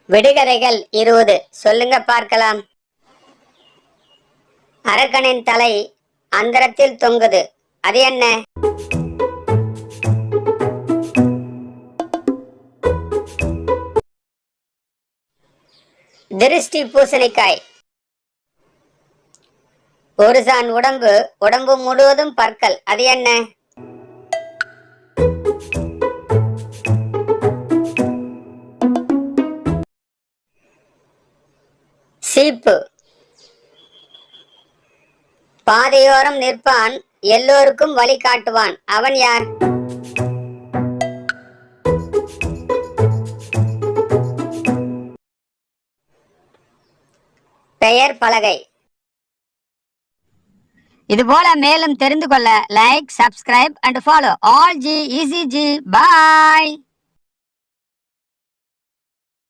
விடுகதைகள் 20 சொல்லுங்க பார்க்கலாம். அரக்கனின் தலை அந்தரத்தில் தொங்குது, அது என்ன? திருஷ்டி பூசணிக்காய். ஒரு சான் உடம்பு முழுவதும் பற்கள், அது என்ன? சீப்பு. பாதையோரம் நிற்பான், எல்லோருக்கும் வழி காட்டுவான், அவன் யார்? பெயர் பலகை. இதுபோல மேலும் தெரிந்து கொள்ள like, subscribe and follow all g easy g. Bye.